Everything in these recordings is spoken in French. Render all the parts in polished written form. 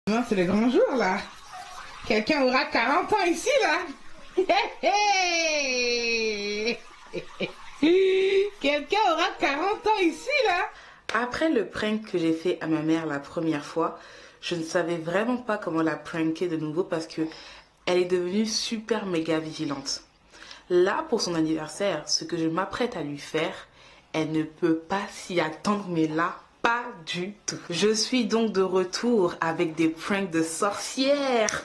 Non, c'est le grand jour là. Quelqu'un aura 40 ans ici là. Quelqu'un aura 40 ans ici là. Après le prank que j'ai fait à ma mère la première fois, je ne savais vraiment pas comment la pranker de nouveau parce que elle est devenue super méga vigilante. Là, pour son anniversaire, ce que je m'apprête à lui faire, elle ne peut pas s'y attendre, mais là, pas du tout. Je suis donc de retour avec des pranks de sorcière.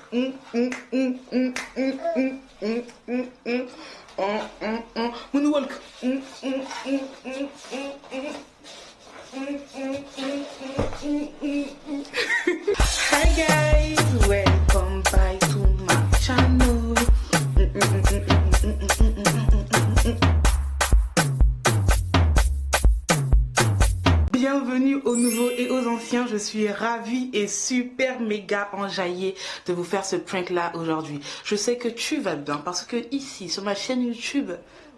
Moonwalk. Hi guys, welcome back to my channel. Bienvenue aux nouveaux et aux anciens, je suis ravie et super méga enjaillée de vous faire ce prank là aujourd'hui. Je sais que tu vas bien parce que ici sur ma chaîne YouTube,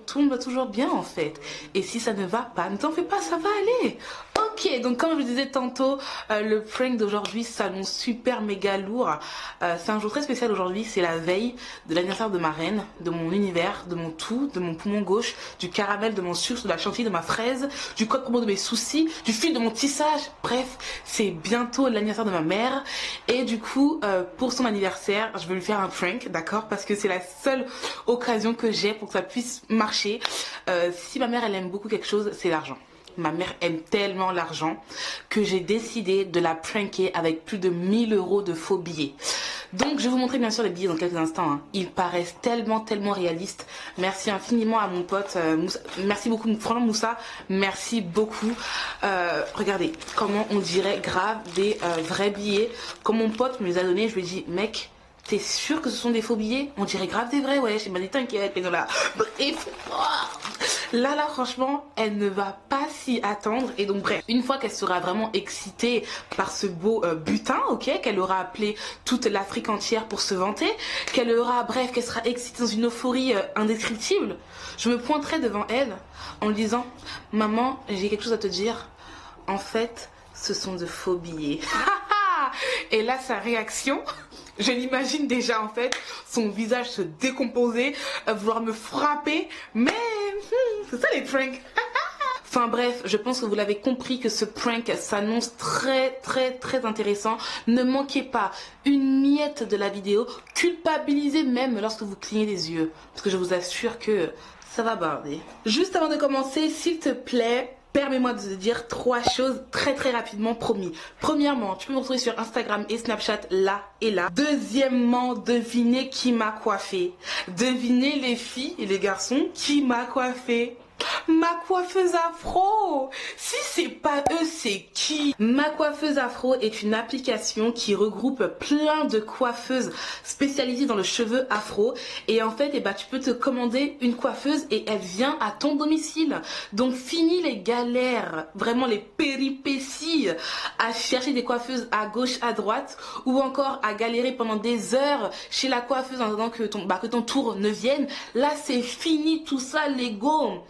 tout le monde va toujours bien en fait. Et si ça ne va pas, ne t'en fais pas, ça va aller. Ok, donc comme je vous disais tantôt, le prank d'aujourd'hui s'annonce super méga lourd. C'est un jour très spécial aujourd'hui, c'est la veille de l'anniversaire de ma reine, de mon univers, de mon tout, de mon poumon gauche, du caramel de mon sucre, de la chantilly de ma fraise, du code promo de mes soucis, du fil de mon tissage. Bref, c'est bientôt l'anniversaire de ma mère. Et du coup, pour son anniversaire, je vais lui faire un prank, d'accord? Parce que c'est la seule occasion que j'ai pour que ça puisse marcher. Si ma mère, elle aime beaucoup quelque chose, c'est l'argent. Ma mère aime tellement l'argent que j'ai décidé de la pranker avec plus de 1000 € de faux billets. Donc je vais vous montrer bien sûr les billets dans quelques instants. Hein. Ils paraissent tellement réalistes. Merci infiniment à mon pote Moussa. Merci beaucoup, franchement Moussa, merci beaucoup. Regardez comment on dirait grave des vrais billets. Quand mon pote me les a donnés, je lui ai dit mec, t'es sûr que ce sont des faux billets? On dirait grave des vrais, ouais. J'ai dit t'inquiète, mais non là. Bref. Là, franchement, elle ne va pas s'y attendre. Et donc, bref, une fois qu'elle sera vraiment excitée par ce beau butin, ok, qu'elle aura appelé toute l'Afrique entière pour se vanter, qu'elle aura, bref, qu'elle sera excitée dans une euphorie indescriptible, je me pointerai devant elle en lui disant « Maman, j'ai quelque chose à te dire. En fait, ce sont de faux billets. » Et là, sa réaction... Je l'imagine déjà en fait, son visage se décomposer, vouloir me frapper, mais c'est ça les pranks. Enfin bref, je pense que vous l'avez compris que ce prank s'annonce très intéressant. Ne manquez pas une miette de la vidéo, culpabilisez même lorsque vous clignez des yeux, parce que je vous assure que ça va barder. Juste avant de commencer, s'il te plaît, permets-moi de te dire 3 choses très rapidement, promis. Premièrement, tu peux me retrouver sur Instagram et Snapchat là et là. Deuxièmement, devinez qui m'a coiffé. Devinez les filles et les garçons qui m'a coiffé. Ma coiffeuse afro. Si c'est pas eux, c'est qui? Ma coiffeuse afro est une application qui regroupe plein de coiffeuses spécialisées dans le cheveu afro. Et en fait, tu peux te commander une coiffeuse et elle vient à ton domicile. Donc fini les galères, vraiment les péripéties à chercher des coiffeuses à gauche, à droite, ou encore à galérer pendant des heures chez la coiffeuse en attendant que ton tour ne vienne. Là, c'est fini tout ça, les go.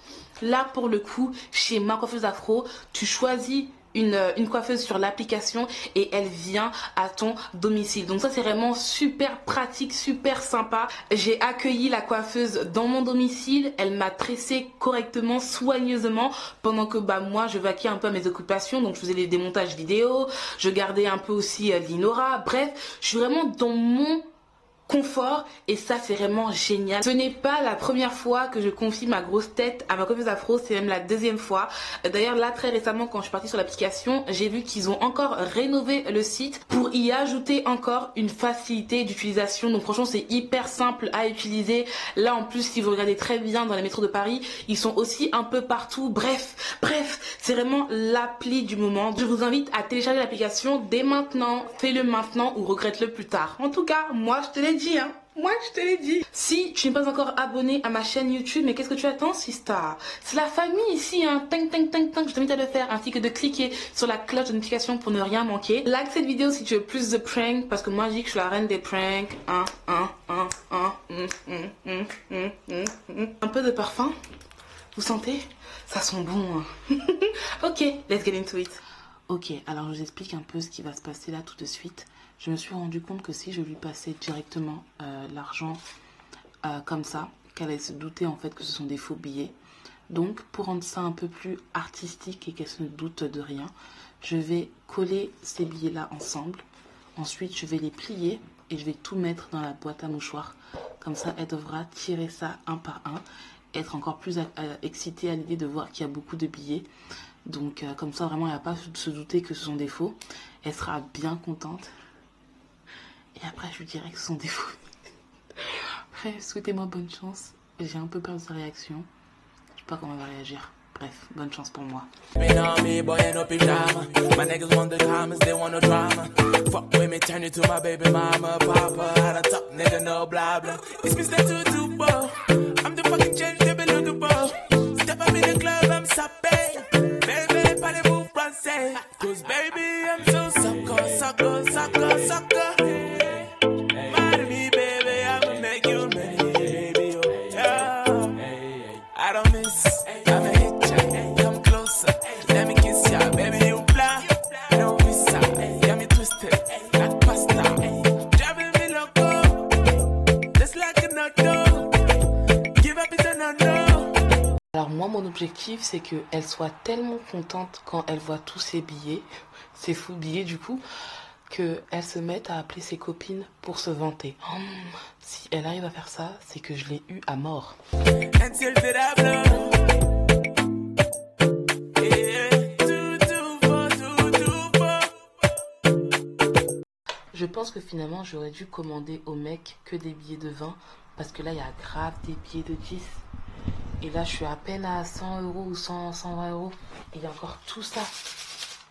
Là, pour le coup, chez Ma Coiffeuse Afro, tu choisis une coiffeuse sur l'application et elle vient à ton domicile. Donc ça, c'est vraiment super pratique, super sympa. J'ai accueilli la coiffeuse dans mon domicile. Elle m'a tressé correctement, soigneusement, pendant que moi, je vaquais un peu à mes occupations. Donc je faisais des démontages vidéo, je gardais un peu aussi l'Inora. Bref, je suis vraiment dans mon confort et ça c'est vraiment génial. Ce n'est pas la première fois que je confie ma grosse tête à ma coiffeuse afro, c'est même la deuxième fois. D'ailleurs là très récemment quand je suis partie sur l'application, j'ai vu qu'ils ont encore rénové le site pour y ajouter encore une facilité d'utilisation. Donc franchement c'est hyper simple à utiliser. Là en plus si vous regardez très bien dans les métros de Paris, ils sont aussi un peu partout. Bref, c'est vraiment l'appli du moment. Je vous invite à télécharger l'application dès maintenant. Fais-le maintenant ou regrette-le plus tard. En tout cas, moi je te l'ai dit, hein. Moi je te l'ai dit. Si tu n'es pas encore abonné à ma chaîne YouTube, mais qu'est-ce que tu attends, Sista? C'est la famille ici, hein. Tang. Je t'invite à le faire, ainsi que de cliquer sur la cloche de notification pour ne rien manquer. Like cette vidéo si tu veux plus de pranks, parce que moi je dis que je suis la reine des pranks. Un peu de parfum. Vous sentez? Ça sent bon, hein. Ok, let's get into it. Ok, alors je vous explique un peu ce qui va se passer là tout de suite. je me suis rendu compte que si je lui passais directement l'argent comme ça, qu'elle allait se douter en fait que ce sont des faux billets. Donc pour rendre ça un peu plus artistique et qu'elle se doute de rien, je vais coller ces billets là ensemble. Ensuite je vais les plier et je vais tout mettre dans la boîte à mouchoirs. Comme ça elle devra tirer ça un par un, être encore plus excitée à l'idée de voir qu'il y a beaucoup de billets. Donc comme ça vraiment elle va pas se douter que ce sont des faux. Elle sera bien contente. Et après je lui dirai que ce sont des faux. Après souhaitez-moi bonne chance. J'ai un peu peur de sa réaction. Je sais pas comment elle va réagir. Bref, bonne chance pour moi. Alors moi, mon objectif, c'est qu'elle soit tellement contente quand elle voit tous ces billets, ces faux billets du coup, qu'elle se mette à appeler ses copines pour se vanter. Oh, si elle arrive à faire ça, c'est que je l'ai eu à mort. Je pense que finalement, j'aurais dû commander au mec que des billets de 20, parce que là, il y a grave des billets de 10. Et là, je suis à peine à 100 € ou 120 €. Et il y a encore tout ça.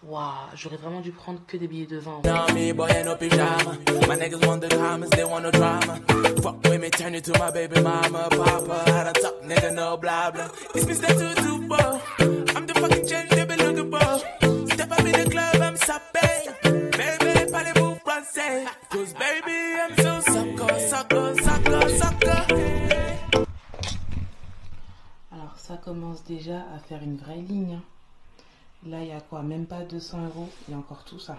Waouh, j'aurais vraiment dû prendre que des billets de 20. Alors ça commence déjà à faire une vraie ligne. Là, il y a quoi? Même pas 200 €. Il y a encore tout ça.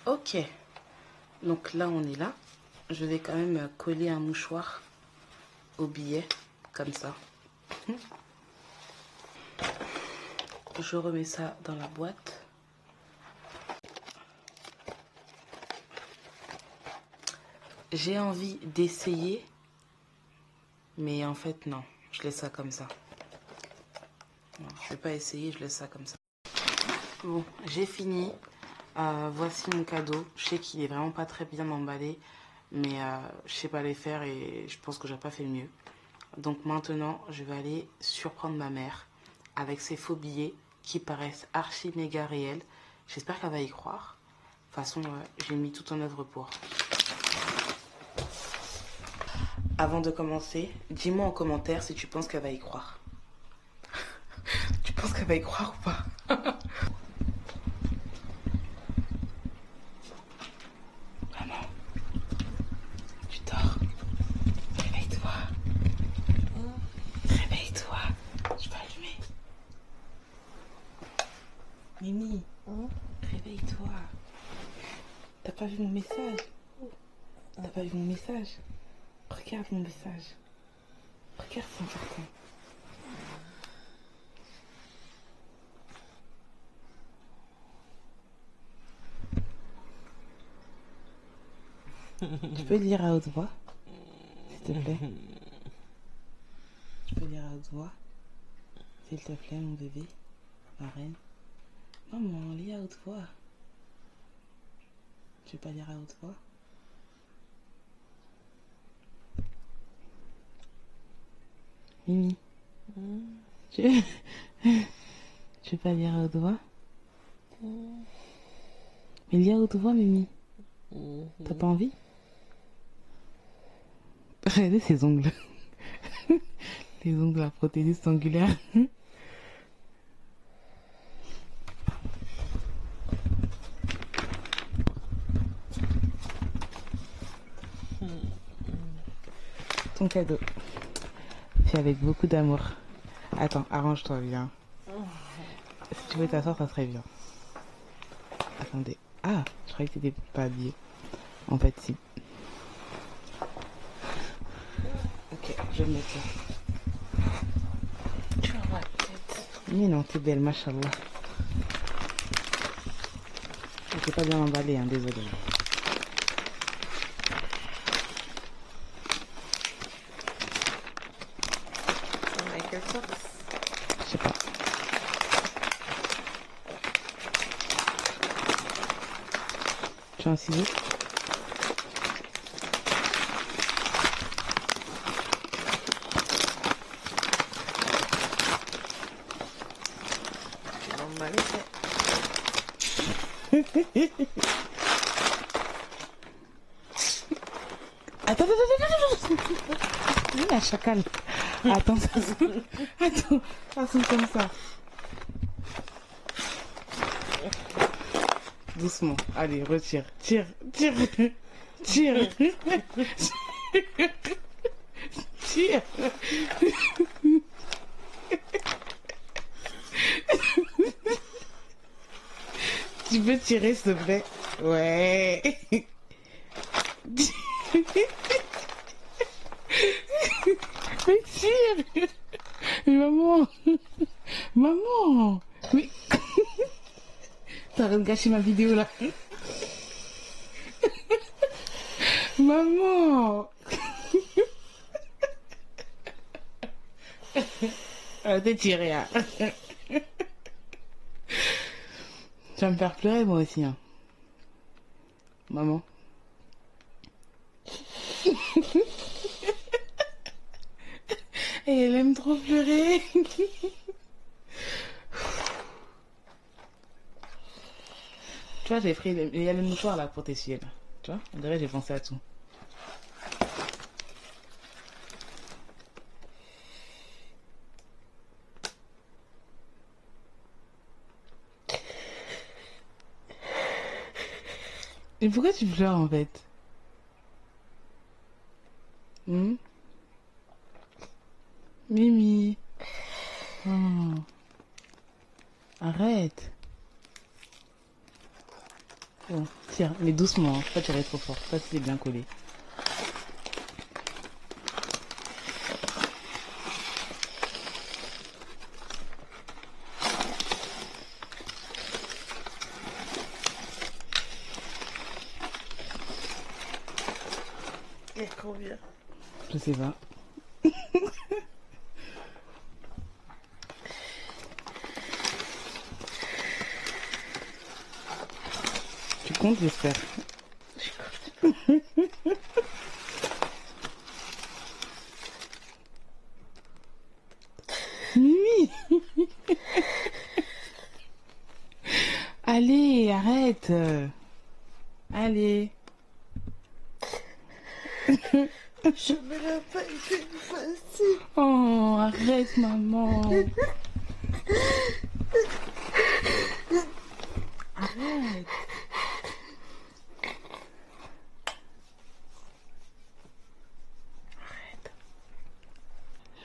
Ok, donc là on est là. Je vais quand même coller un mouchoir au billet, comme ça. Je remets ça dans la boîte. J'ai envie d'essayer, mais en fait non, je laisse ça comme ça. Non, je vais pas essayer, je laisse ça comme ça. Bon, j'ai fini. Voici mon cadeau. Je sais qu'il est vraiment pas très bien emballé, mais je sais pas les faire et je pense que j'ai pas fait le mieux. Donc maintenant, je vais aller surprendre ma mère avec ses faux billets qui paraissent archi méga réels. J'espère qu'elle va y croire. De toute façon, j'ai mis tout en œuvre pour. Avant de commencer, dis-moi en commentaire si tu penses qu'elle va y croire. Tu penses qu'elle va y croire ou pas? Maman, tu dors. Réveille-toi. Réveille-toi. Je vais allumer. Mimi, réveille-toi. T'as pas vu mon message? T'as pas vu mon message? Regarde mon message. Regarde, c'est important. Tu peux lire à haute voix, s'il te plaît? Tu peux lire à haute voix, s'il te plaît, mon bébé, ma reine. Maman, lis à haute voix. Tu veux pas lire à haute voix? Mimi. Tu veux pas lire à haute voix? Mais lis à haute voix, Mimi. T'as pas envie? Regardez ses ongles. Les ongles de la prothésiste angulaire. Ton cadeau. Fait avec beaucoup d'amour. Attends, arrange-toi bien. Si tu veux t'asseoir, ça serait bien. Attendez. Ah, je croyais que t'étais pas habillée. En fait, si. Ok, je vais me mettre là. Tu as ma tête. Mais non, t'es belle, machallah. Je t'ai pas bien emballé, hein, désolé. Quelle sorte? Je sais pas. Tu as un ciseau? Tu vas m'emballer, Attends. La chacal. Attends, ça sonne. Attends, ça sonne comme ça. Doucement. Allez, retire. Tire. Tire. Tu peux tirer, s'il te plaît? Ouais. Mais tire. Mais maman. Mais... T'arrêtes de gâcher ma vidéo, là. Maman. T'es tiré, hein. Tu vas me faire pleurer, moi aussi, hein. Maman. Et elle aime trop pleurer. Tu vois, j'ai pris... Il y a le mouchoir, là, pour t'essuyer, là. Tu vois, on dirait que j'ai pensé à tout. Et pourquoi tu pleures, en fait? Mimi. Oh. Arrête. Bon, tiens, mais doucement, hein. Faut pas tirer trop fort. Ça, c'est bien collé. Il y a combien? Je sais pas. Tu comptes, j'espère. Mimi. Allez, arrête. Allez. Je me l'ai pas été facile. Oh, arrête, maman. Arrête.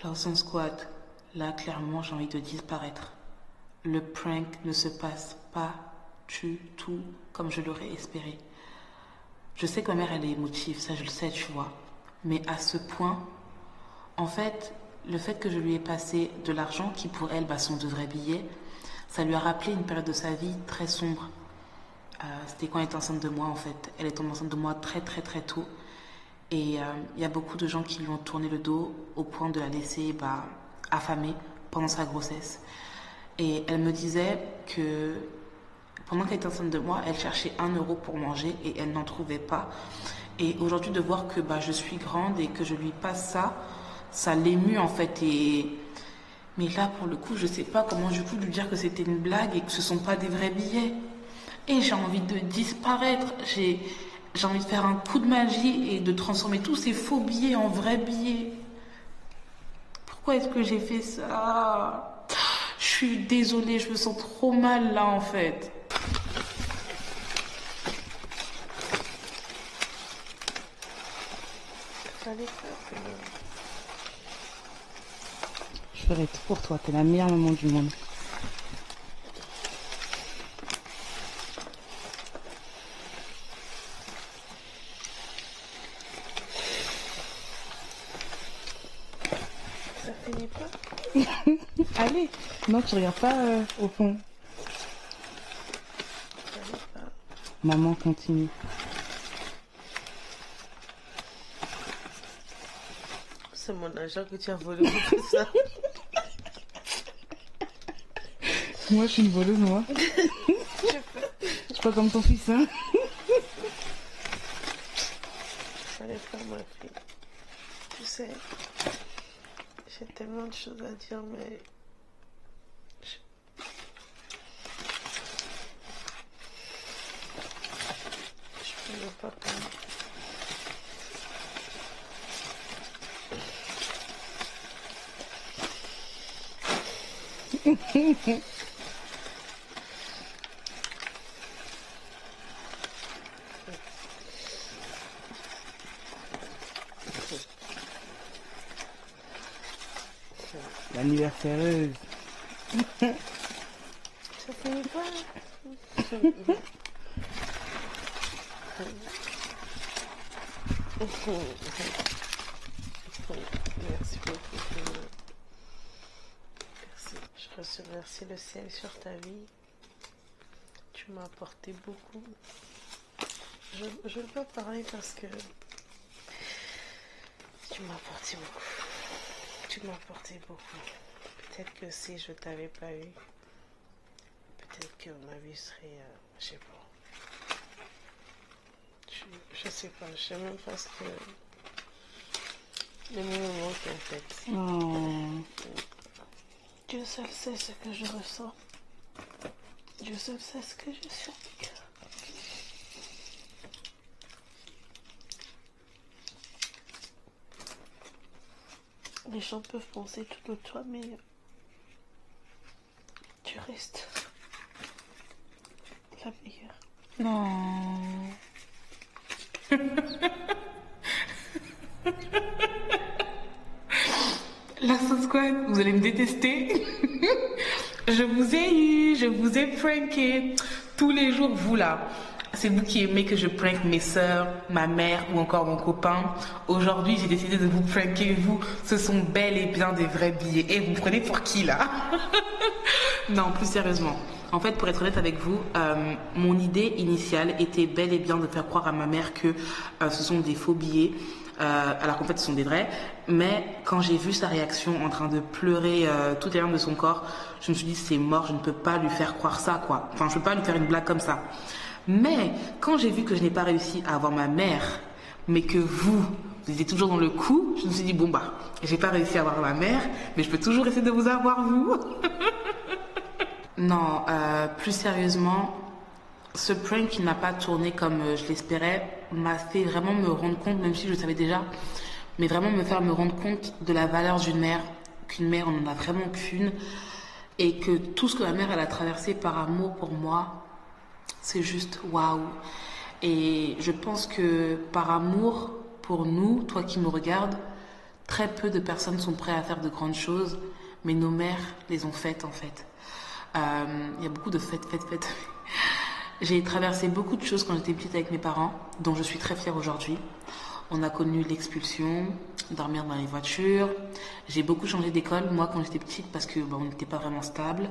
Lawson Squad, là, clairement, j'ai envie de disparaître. Le prank ne se passe pas du tout comme je l'aurais espéré. Je sais que ma mère, elle est émotive, ça je le sais, tu vois. Mais à ce point, en fait, le fait que je lui ai passé de l'argent qui pour elle sont de vrais billets, ça lui a rappelé une période de sa vie très sombre. C'était quand elle était enceinte de moi, en fait. Elle est tombée enceinte de moi très tôt. Et il y a beaucoup de gens qui lui ont tourné le dos au point de la laisser affamée pendant sa grossesse. Et elle me disait que pendant qu'elle était enceinte de moi, elle cherchait 1 euro pour manger et elle n'en trouvait pas. Et aujourd'hui, de voir que je suis grande et que je lui passe ça, ça l'émue en fait. Mais là, pour le coup, je sais pas comment du coup lui dire que c'était une blague et que ce sont pas des vrais billets. Et j'ai envie de disparaître. J'ai envie de faire un coup de magie et de transformer tous ces faux billets en vrais billets. Pourquoi est-ce que j'ai fait ça? Je suis désolée, je me sens trop mal là en fait. Fallait pas. Je ferai tout pour toi, t'es la meilleure maman du monde. Ça finit pas. Allez, non, tu regardes pas au fond. Fallait pas. Maman continue. C'est mon argent que tu as volé pour tout ça. Moi, je suis une voleuse, moi. Je suis pas comme ton fils, hein. Fallait pas, ma fille. Tu sais, j'ai tellement de choses à dire, mais je peux pas parler. L'anniversaireuse. Ça finit pas. Merci beaucoup. Merci. Je remercie le ciel sur ta vie. Tu m'as apporté beaucoup. Je ne veux pas parler parce que tu m'as apporté beaucoup. Tu m'as apporté beaucoup. Peut-être que si je t'avais pas eu, peut-être que ma vie serait, je sais pas. Je sais pas, je sais même pas ce que les mots me manquent en fait. Oh. Dieu seul sait ce que je ressens. Dieu seul sait ce que je suis. Les gens peuvent penser tout de toi, mais tu restes la meilleure. Non. La sauce squad, vous allez me détester. Je vous ai pranké. Tous les jours, vous là. C'est vous qui aimez que je prank mes soeurs, ma mère ou encore mon copain. Aujourd'hui, j'ai décidé de vous pranker, vous. Ce sont bel et bien des vrais billets. Et vous me prenez pour qui là? Non, plus sérieusement. En fait, pour être honnête avec vous, mon idée initiale était bel et bien de faire croire à ma mère que ce sont des faux billets. Alors qu'en fait ce sont des vrais, mais quand j'ai vu sa réaction en train de pleurer toutes les larmes de son corps, je me suis dit c'est mort, je ne peux pas lui faire croire ça quoi, enfin je peux pas lui faire une blague comme ça. Mais quand j'ai vu que je n'ai pas réussi à avoir ma mère, mais que vous étiez toujours dans le coup, je me suis dit bon bah j'ai pas réussi à avoir ma mère, mais je peux toujours essayer de vous avoir vous. Non, plus sérieusement, ce prank qui n'a pas tourné comme je l'espérais m'a fait vraiment me rendre compte, même si je le savais déjà, mais vraiment me faire me rendre compte de la valeur d'une mère, qu'une mère on n'en a vraiment qu'une, et que tout ce que ma mère elle a traversé par amour pour moi, c'est juste waouh. Et je pense que par amour pour nous, toi qui me regardes, très peu de personnes sont prêtes à faire de grandes choses, mais nos mères les ont faites en fait. Il y a beaucoup de fêtes. J'ai traversé beaucoup de choses quand j'étais petite avec mes parents, dont je suis très fière aujourd'hui. On a connu l'expulsion, dormir dans les voitures. J'ai beaucoup changé d'école, moi, quand j'étais petite, parce que on n'était pas vraiment stable.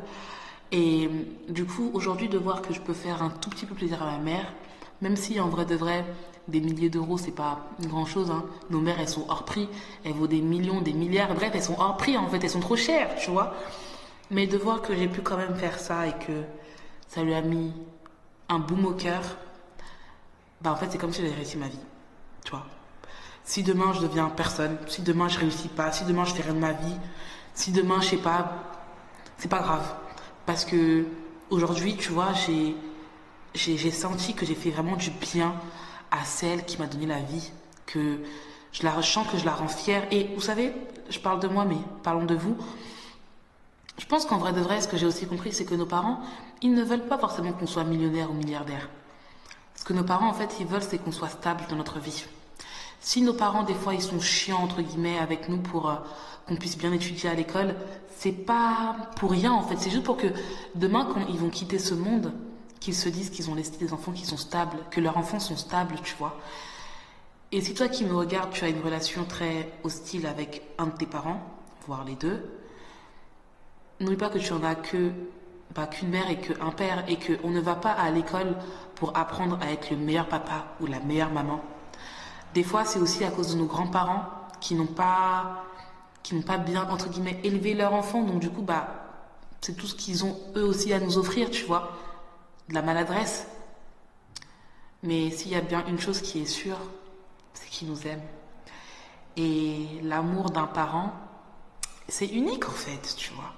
Et du coup, aujourd'hui, de voir que je peux faire un tout petit peu plaisir à ma mère, même si en vrai de vrai, des milliers d'euros, c'est pas grand chose. Hein. Nos mères, elles sont hors prix. Elles vaut des millions, des milliards. Bref, elles sont hors prix, en fait. Elles sont trop chères, tu vois. Mais de voir que j'ai pu quand même faire ça et que ça lui a mis un boom au cœur, bah en fait c'est comme si j'avais réussi ma vie, tu vois. Si demain je deviens personne, si demain je réussis pas, si demain je fais rien de ma vie, si demain je sais pas, c'est pas grave. Parce que aujourd'hui, tu vois, j'ai senti que j'ai fait vraiment du bien à celle qui m'a donné la vie, que je la ressens, que je la rends fière. Et vous savez, je parle de moi, mais parlons de vous. Je pense qu'en vrai de vrai, ce que j'ai aussi compris, c'est que nos parents, ils ne veulent pas forcément qu'on soit millionnaire ou milliardaire. Ce que nos parents, en fait, ils veulent, c'est qu'on soit stable dans notre vie. Si nos parents, des fois, ils sont chiants, entre guillemets, avec nous pour qu'on puisse bien étudier à l'école, c'est pas pour rien, en fait. C'est juste pour que demain, quand ils vont quitter ce monde, qu'ils se disent qu'ils ont laissé des enfants qui sont stables, que leurs enfants sont stables, tu vois. Et si toi qui me regardes, tu as une relation très hostile avec un de tes parents, voire les deux, n'oublie pas que tu en as qu'une mère et qu'un père, et qu'on ne va pas à l'école pour apprendre à être le meilleur papa ou la meilleure maman. Des fois, c'est aussi à cause de nos grands-parents qui n'ont pas bien, entre guillemets, élevé leur enfant. Donc du coup, c'est tout ce qu'ils ont eux aussi à nous offrir, tu vois. De la maladresse. Mais s'il y a bien une chose qui est sûre, c'est qu'ils nous aiment. Et l'amour d'un parent, c'est unique en fait, tu vois.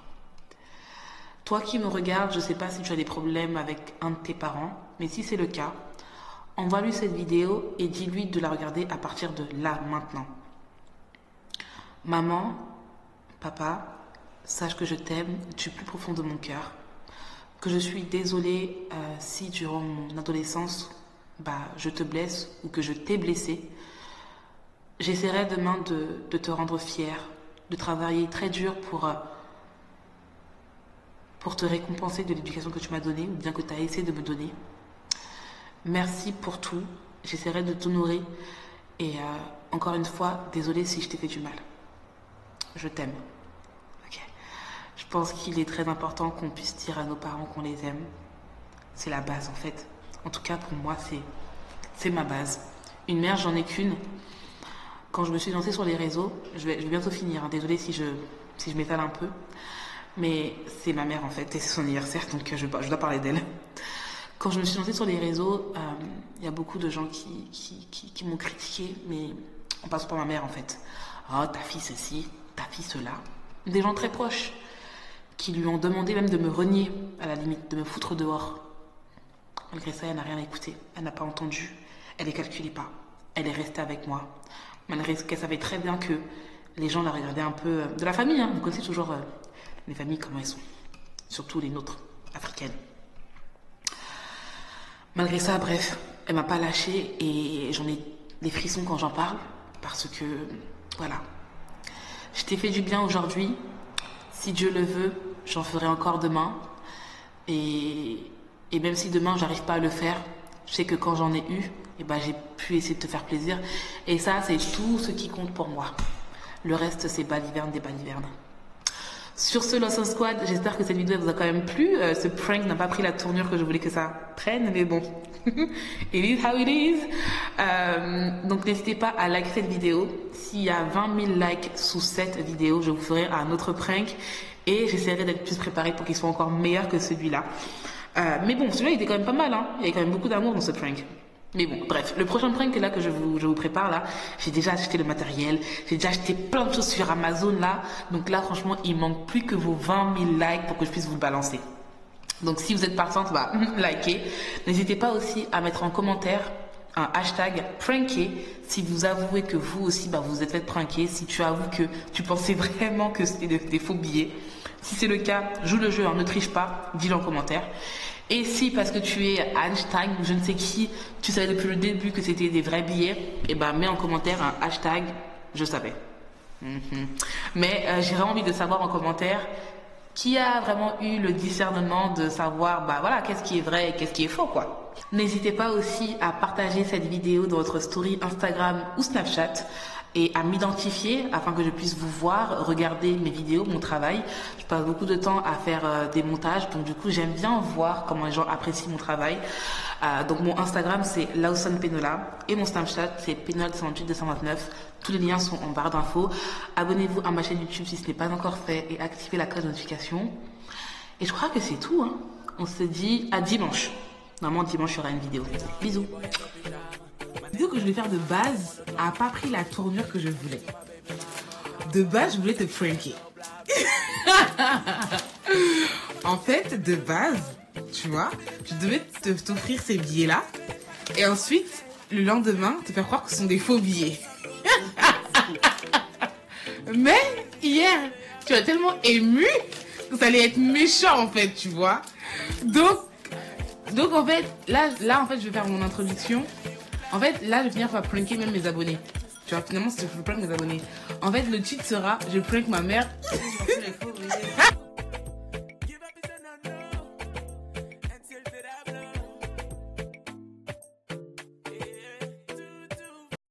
Toi qui me regardes, je ne sais pas si tu as des problèmes avec un de tes parents, mais si c'est le cas, envoie-lui cette vidéo et dis-lui de la regarder à partir de là, maintenant. Maman, papa, sache que je t'aime du plus profond de mon cœur, que je suis désolée si durant mon adolescence, je te blesse ou que je t'ai blessé. J'essaierai demain de te rendre fière, de travailler très dur pour te récompenser de l'éducation que tu m'as donnée, ou bien que tu as essayé de me donner. Merci pour tout, j'essaierai de t'honorer et encore une fois, désolée si je t'ai fait du mal. Je t'aime. Ok. Je pense qu'il est très important qu'on puisse dire à nos parents qu'on les aime. C'est la base en fait. En tout cas pour moi, c'est ma base. Une mère, j'en ai qu'une. Quand je me suis lancée sur les réseaux, je vais bientôt finir, hein. Désolée si je m'étale un peu. Mais c'est ma mère en fait, et c'est son anniversaire, donc je dois parler d'elle. Quand je me suis lancée sur les réseaux, y a beaucoup de gens qui m'ont critiqué, mais en passant par ma mère en fait. Oh, ta fille ceci, ta fille cela. Des gens très proches qui lui ont demandé même de me renier, à la limite, de me foutre dehors. Malgré ça, elle n'a rien écouté, elle n'a pas entendu, elle ne calculait pas. Elle est restée avec moi. Malgré qu'elle savait très bien que les gens la regardaient un peu... de la famille, hein, vous connaissez toujours... les familles, comment elles sont. Surtout les nôtres, africaines. Malgré ça, bref, elle m'a pas lâchée et j'en ai des frissons quand j'en parle. Parce que, voilà. Je t'ai fait du bien aujourd'hui. Si Dieu le veut, j'en ferai encore demain. Et même si demain, j'arrive pas à le faire, je sais que quand j'en ai eu, j'ai pu essayer de te faire plaisir. Et ça, c'est tout ce qui compte pour moi. Le reste, c'est baliverne des balivernes. Sur ce, Lawson Squad, j'espère que cette vidéo vous a quand même plu. Ce prank n'a pas pris la tournure que je voulais que ça prenne, mais bon, it is how it is. Donc n'hésitez pas à liker cette vidéo. S'il y a 20 000 likes sous cette vidéo, je vous ferai un autre prank et j'essaierai d'être plus préparée pour qu'il soit encore meilleur que celui-là. Mais bon, celui-là il était quand même pas mal, hein. Il y avait quand même beaucoup d'amour dans ce prank. Mais bon, bref, le prochain prank là que je vous prépare là, j'ai déjà acheté le matériel, j'ai déjà acheté plein de choses sur Amazon là. Donc là, franchement, il manque plus que vos 20 000 likes pour que je puisse vous le balancer. Donc si vous êtes partante, likez. N'hésitez pas aussi à mettre en commentaire un hashtag pranké si vous avouez que vous aussi vous êtes fait pranker, si tu avoues que tu pensais vraiment que c'était des faux billets. Si c'est le cas, joue le jeu, hein, ne triche pas, dis-le en commentaire. Et si parce que tu es Einstein ou je ne sais qui, tu savais depuis le début que c'était des vrais billets, mets en commentaire un hashtag je savais. Mais j'ai vraiment envie de savoir en commentaire qui a vraiment eu le discernement de savoir qu'est-ce qui est vrai et qu'est-ce qui est faux quoi. N'hésitez pas aussi à partager cette vidéo dans votre story Instagram ou Snapchat et à m'identifier afin que je puisse vous voir, regarder mes vidéos, mon travail. Je passe beaucoup de temps à faire des montages, donc du coup j'aime bien voir comment les gens apprécient mon travail. Donc mon Instagram c'est Lawson Penola et mon Snapchat c'est Penol128-229. Tous les liens sont en barre d'infos. Abonnez-vous à ma chaîne YouTube si ce n'est pas encore fait et activez la cloche de notification. Et je crois que c'est tout, hein. On se dit à dimanche. Normalement dimanche il y aura une vidéo. Bisous. La vidéo que je vais faire de base, a pas pris la tournure que je voulais. De base, je voulais te pranker. En fait, de base, tu vois, je devais t'offrir ces billets-là. Et ensuite, le lendemain, te faire croire que ce sont des faux billets. Mais hier, tu as tellement ému que ça allait être méchant, en fait, tu vois. Donc en fait, là, en fait, je vais faire mon introduction. En fait, là, je vais finir par pranker même mes abonnés. Tu vois, finalement, je prank mes abonnés. En fait, le titre sera « Je prank ma mère ».